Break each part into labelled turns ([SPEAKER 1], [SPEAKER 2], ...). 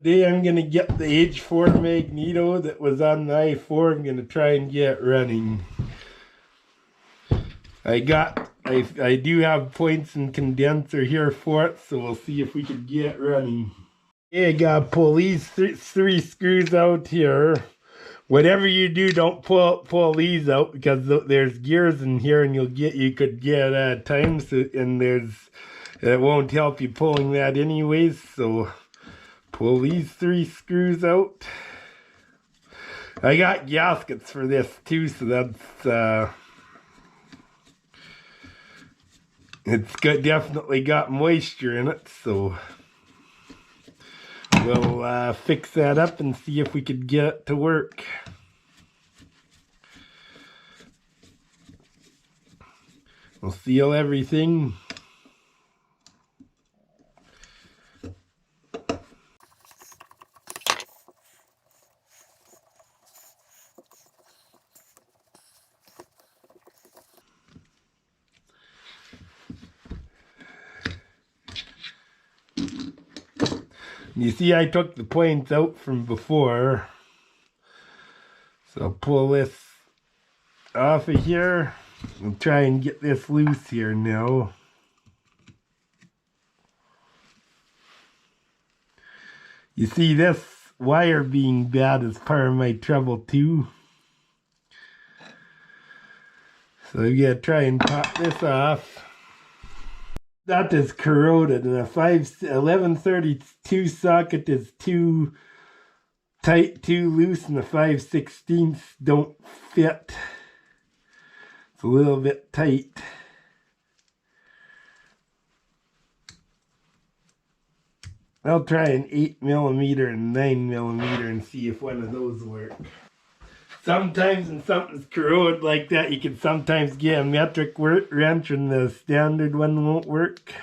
[SPEAKER 1] Today I'm gonna get the H4 Magneto that was on the i4. I'm gonna try and get running. I do have points and condenser here for it, so we'll see if we can get running. Okay, I gotta pull these three screws out here. Whatever you do, don't pull these out because there's gears in here, and you could get times, and it won't help you pulling that anyways. So pull these three screws out. I got gaskets for this too, so that's definitely got moisture in it, so we'll fix that up and see if we could get it to work. We'll seal everything. You see, I took the points out from before. So I'll pull this off of here and try and get this loose here now. You see, this wire being bad is part of my trouble too. So I'm gonna try and pop this off. That is corroded, and a 1132 socket is too tight, too loose, and the 5/16 don't fit. It's a little bit tight. I'll try an 8mm and 9mm and see if one of those work. Sometimes when something's corroded like that, you can sometimes get a metric wrench and the standard one won't work.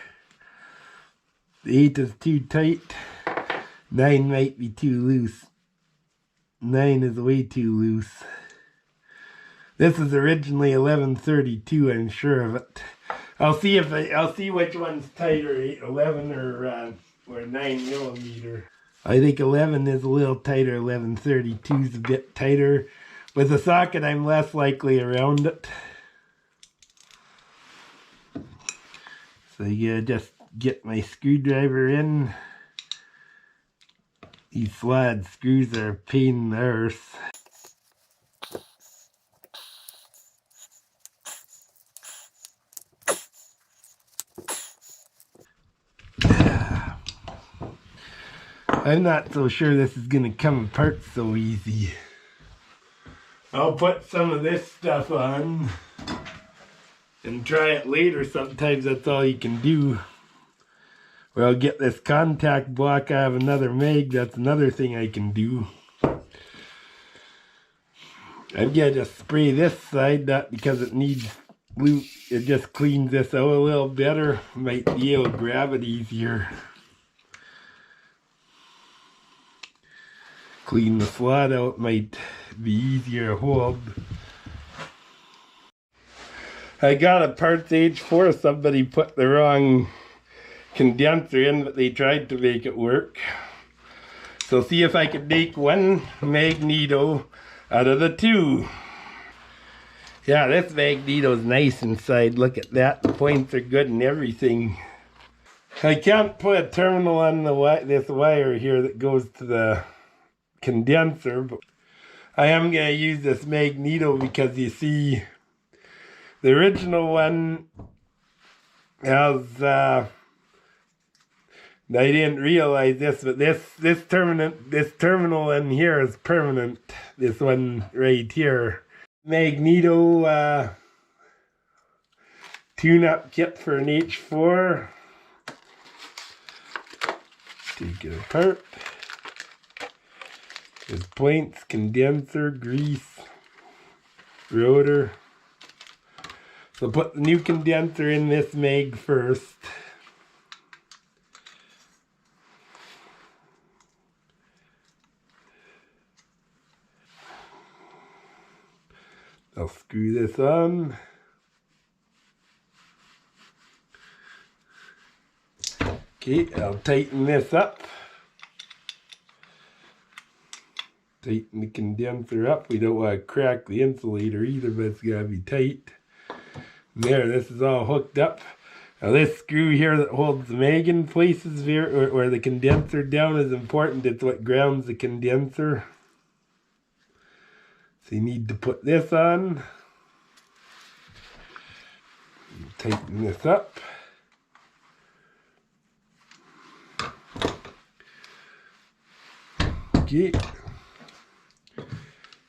[SPEAKER 1] The 8 is too tight. 9 might be too loose. 9 is way too loose. This is originally 1132, I'm sure of it. I'll see which one's tighter, 11 or 9mm. I think 11 is a little tighter, 1132 is a bit tighter. With a socket, I'm less likely around it. So you just get my screwdriver in. These slide screws are a pain in the arse. I'm not so sure this is going to come apart so easy. I'll put some of this stuff on and try it later. Sometimes that's all you can do. Or I'll get this contact block out of another mag. That's another thing I can do. I'm going to just spray this side, not because it needs lube. It just cleans this out a little better. Might be able to grab it easier. Clean the slot out might be easier to hold. I got a parts H4. Somebody put the wrong condenser in, but they tried to make it work. So see if I can make one Magneto out of the two. Yeah, this Magneto's nice inside. Look at that. The points are good and everything. I can't put a terminal on this wire here that goes to the condenser, but I am going to use this Magneto because you see the original one has I didn't realize this, but this terminal in here is permanent. This one right here, Magneto tune-up kit for an H4. Take it apart. There's points, condenser, grease, rotor. So put the new condenser in this mag first. I'll screw this on. Okay, I'll tighten this up. Tighten the condenser up. We don't want to crack the insulator either, but it's got to be tight. There, this is all hooked up. Now this screw here that holds the mag in place is or the condenser down is important. It's what grounds the condenser. So you need to put this on. Tighten this up. Okay.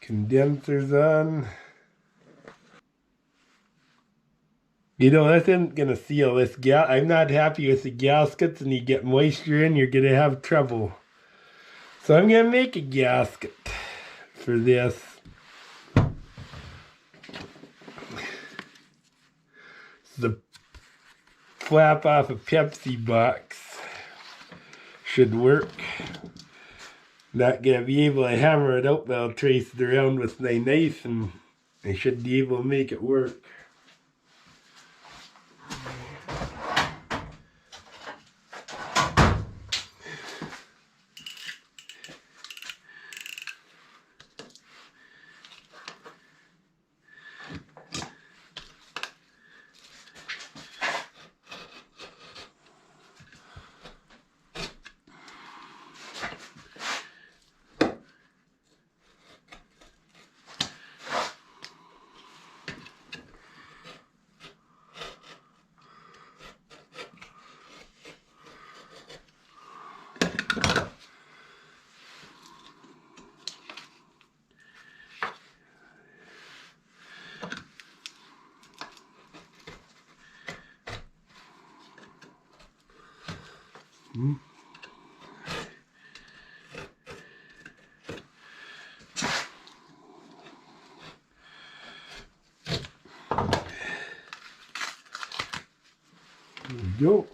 [SPEAKER 1] Condenser's on. You know, this isn't going to seal this gas. I'm not happy with the gaskets, and you get moisture in, you're going to have trouble. So I'm going to make a gasket for this. The flap off a Pepsi box should work. Not going to be able to hammer it out, but I'll trace it around with my knife, and I should be able to make it work. There we go.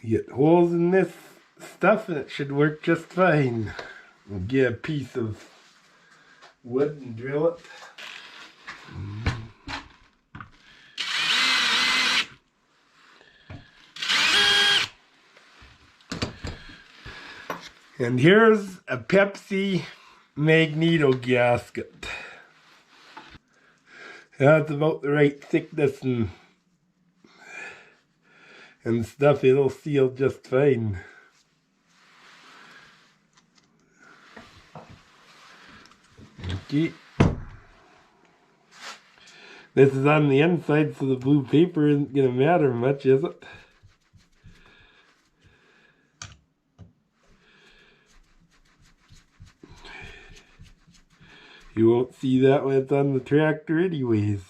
[SPEAKER 1] Get holes in this stuff and it should work just fine. We'll get a piece of wood and drill it. And here's a Pepsi Magneto gasket. That's about the right thickness and stuff. It'll seal just fine. Okay. This is on the inside, so the blue paper isn't going to matter much, is it? You won't see that when it's on the tractor anyways.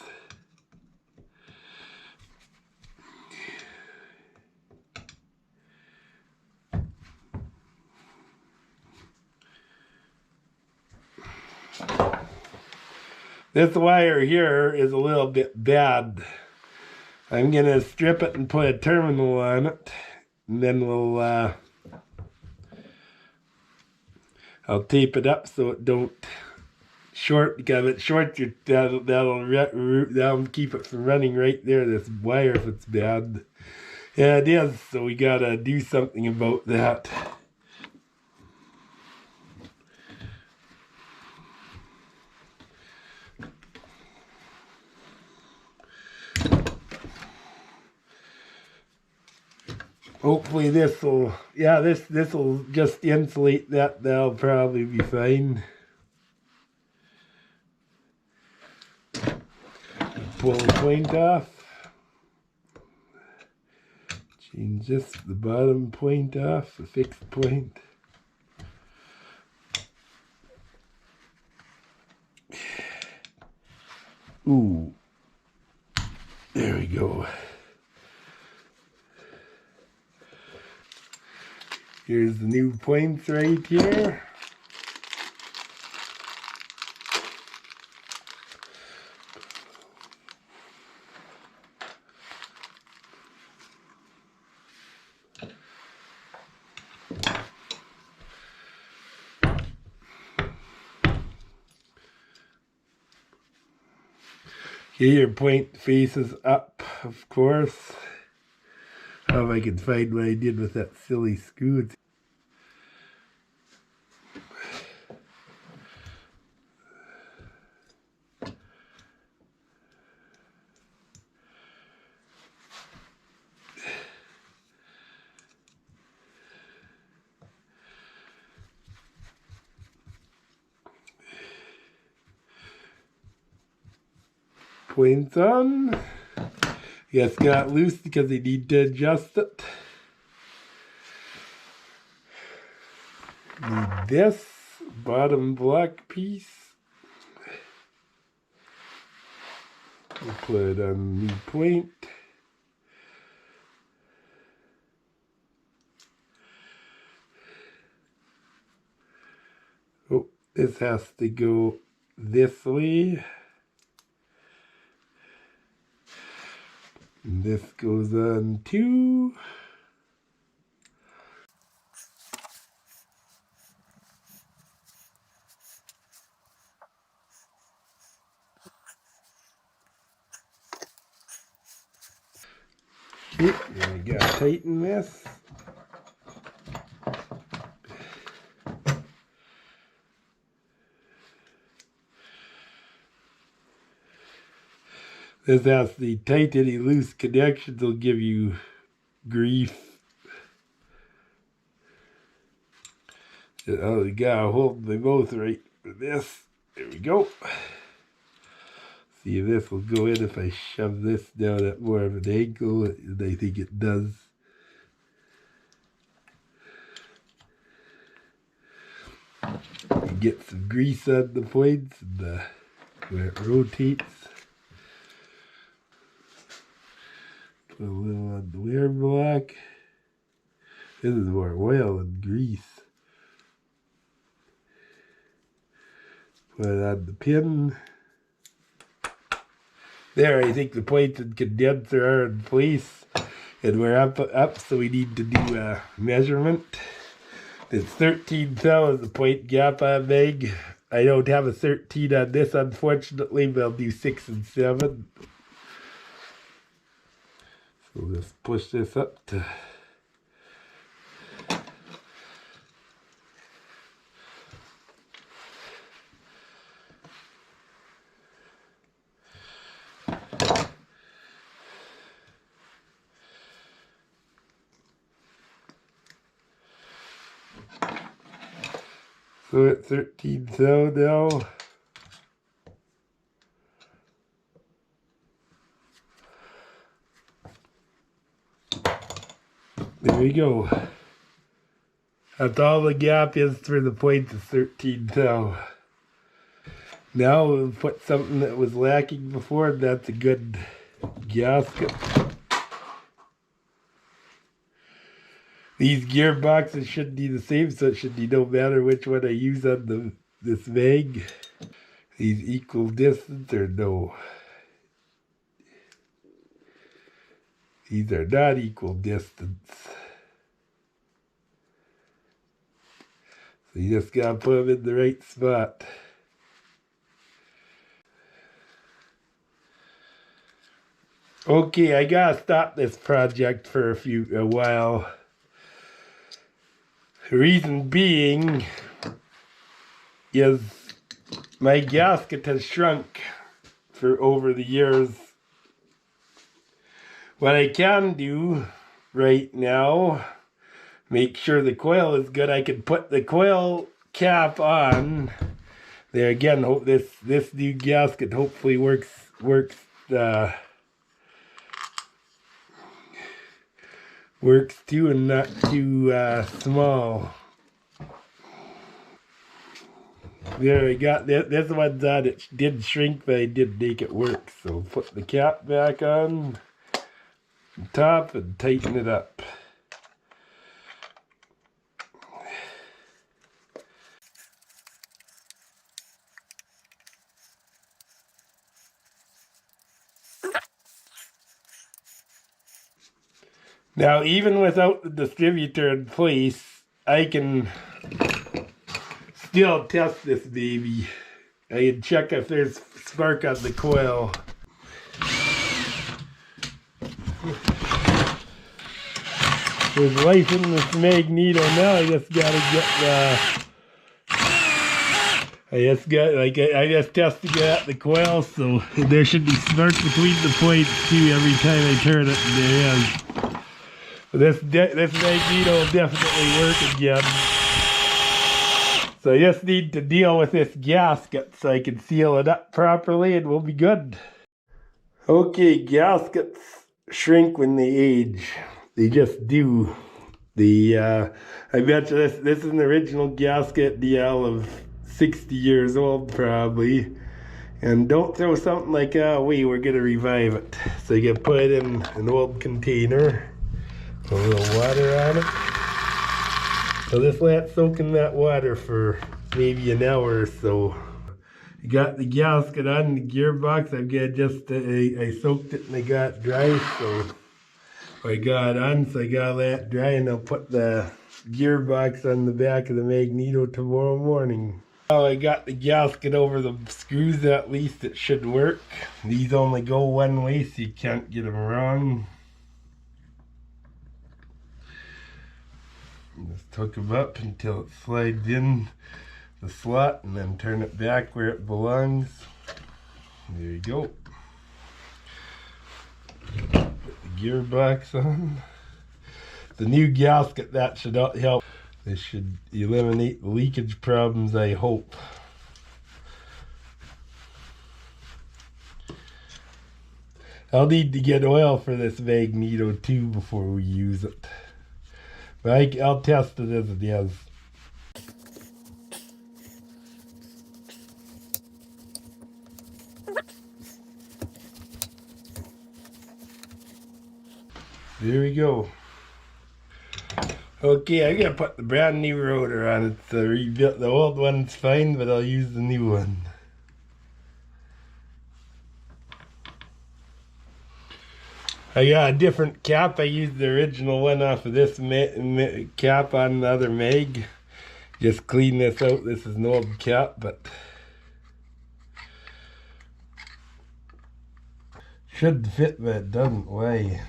[SPEAKER 1] This wire here is a little bit bad. I'm going to strip it and put a terminal on it. And then I'll tape it up so it don't short, because if it shorts, that'll keep it from running right there, this wire, if it's bad. Yeah, it is, so we gotta do something about that. Hopefully this will just insulate that. That'll probably be fine. Pull the point off. Change this, the bottom point off, the fixed point. Ooh. There we go. Here's the new points right here. Okay, your point faces up, of course. If I can find what I did with that silly screw. points on. Yes, got loose because they need to adjust it. Need this bottom black piece. We'll put it on the new point. Oh, this has to go this way. And this goes on too. Okay, we gotta tighten this. This has to be tight. Any loose connections will give you grief. Oh, you gotta hold them both right for this. There we go. See if this will go in if I shove this down at more of an angle, and I think it does. You get some grease on the points and where it rotates. Put a little on the wear block. This is more oil than grease. Put it on the pin. There, I think the points and condenser are in place. And we're up, so we need to do a measurement. It's 13 thou is the point gap on Meg. I don't have a 13 on this, unfortunately, but I'll do 6 and 7. So let's push this up to... So at 13 thou now. There we go. That's all the gap is for the points of 13 thou. Now we'll put something that was lacking before, and that's a good gasket. These gearboxes should be the same, so it should be no matter which one I use on this mag. These equal distance or no. These are not equal distance. So you just gotta put them in the right spot. Okay, I gotta stop this project for a while. The reason being is my gasket has shrunk for over the years. What I can do right now, make sure the coil is good. I can put the coil cap on. There again, this new gasket hopefully works too and not too small. There, I got this one's on. It did shrink, but I did make it work. So put the cap back on top and tighten it up. Now, even without the distributor in place, I can still test this baby. I can check if there's spark on the coil. There's life in this Magneto now. I just gotta get I just tested out the coil, so there should be spark between the points too every time I turn it, and there is. This Magneto will definitely work again. So I just need to deal with this gasket so I can seal it up properly and we'll be good. Okay, gaskets shrink when they age. They just do. I bet you this is an original gasket DL of 60 years old probably. And don't throw something like that away, we're gonna revive it. So you can put it in an old container, put a little water on it. So just let it soak in that water for maybe an hour or so. I got the gasket on the gearbox. I've got just, I soaked it and I got it dry, so I got it on, so I got that dry, and I'll put the gearbox on the back of the Magneto tomorrow morning. Well, I got the gasket over the screws, at least it should work. These only go one way, so you can't get them wrong. Just hook them up until it slides in the slot, and then turn it back where it belongs. There you go. Put the gearbox on. The new gasket, that should help. This should eliminate the leakage problems, I hope. I'll need to get oil for this Magneto too before we use it. But I'll test it as it is. There we go. Okay, I'm gonna put the brand new rotor on it. The old one's fine, but I'll use the new one. I got a different cap. I used the original one off of this cap on the other mag. Just clean this out. This is an old cap, but should fit, but it doesn't. Why?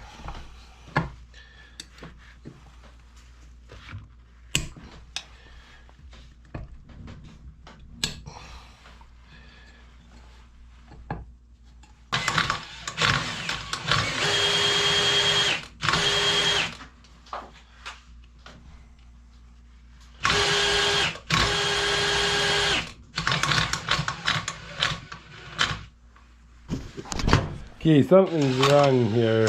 [SPEAKER 1] Okay, something's wrong here.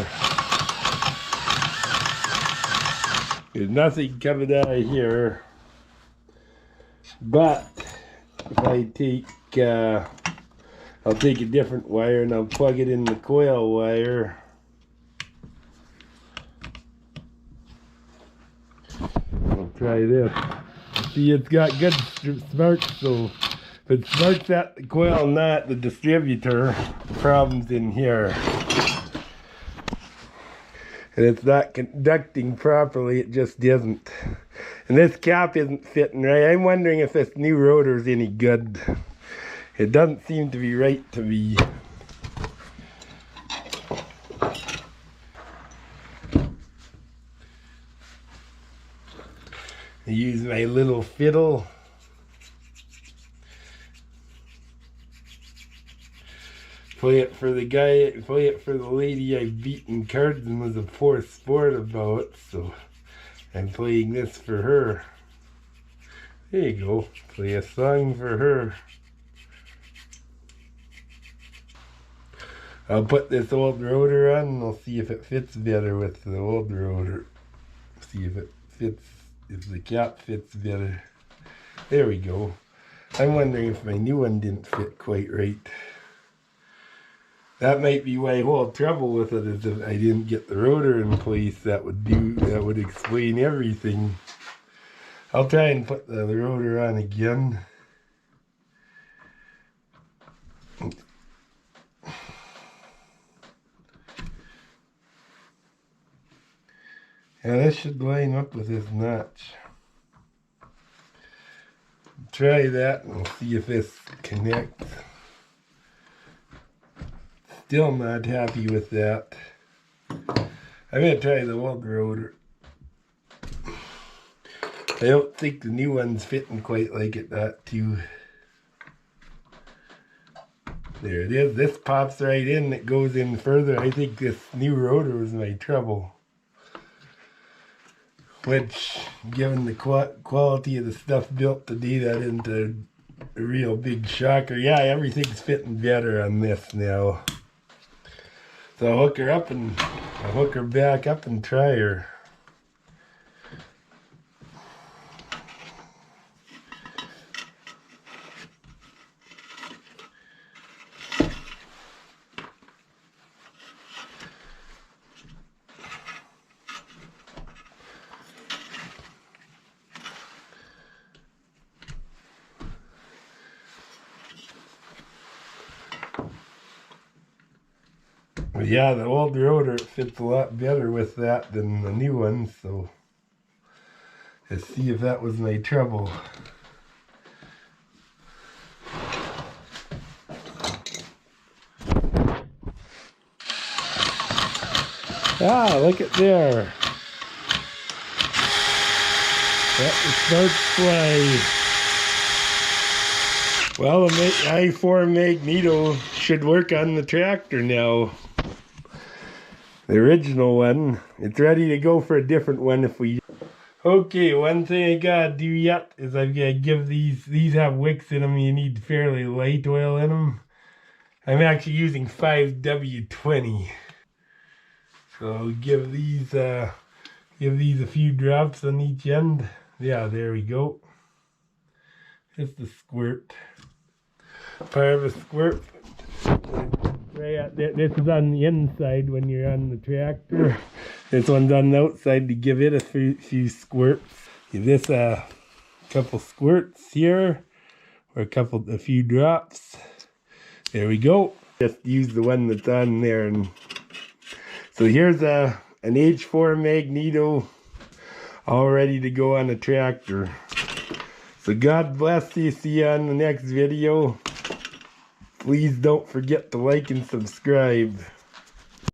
[SPEAKER 1] There's nothing coming out of here. But if I take, I'll take a different wire and I'll plug it in the coil wire. I'll try this. See, it's got good sparks, so if it sparks at the coil, not the distributor, the problem's in here. And it's not conducting properly, it just isn't. And this cap isn't fitting right. I'm wondering if this new rotor's any good. It doesn't seem to be right to me. I use my little fiddle. Play it for the guy, play it for the lady I've beaten cards and was a poor sport about, so I'm playing this for her. There you go, play a song for her. I'll put this old rotor on and I'll see if it fits better with the old rotor. See if it fits, if the cap fits better. There we go. I'm wondering if my new one didn't fit quite right. That might be why I had trouble with it, is if I didn't get the rotor in place. That would explain everything. I'll try and put the rotor on again. Yeah, this should line up with this notch. Try that and see if this connects. Still not happy with that. I'm going to try the old rotor. I don't think the new one's fitting quite like it, that too. There it is. This pops right in. It goes in further. I think this new rotor was my trouble. Which, given the quality of the stuff built today, that isn't a real big shocker. Yeah, everything's fitting better on this now. So I'll hook her up and I'll hook her back up and try her. But yeah, the old rotor fits a lot better with that than the new one, so let's see if that was my trouble. Ah, look at there. That starts flying. Well, the i4 Magneto should work on the tractor now. The original one. It's ready to go for a different one if we... Okay, one thing I gotta do yet is I've gotta give these have wicks in them. You need fairly light oil in them. I'm actually using 5W20. So give these a few drops on each end. Yeah, there we go. Just a squirt. Part of a squirt. This is on the inside when you're on the tractor. This one's on the outside to give it a few squirts. Give this a couple squirts here, or a few drops. There we go. Just use the one that's on there. And so here's an H4 Magneto all ready to go on a tractor. So God bless you. See you on the next video. Please don't forget to like and subscribe.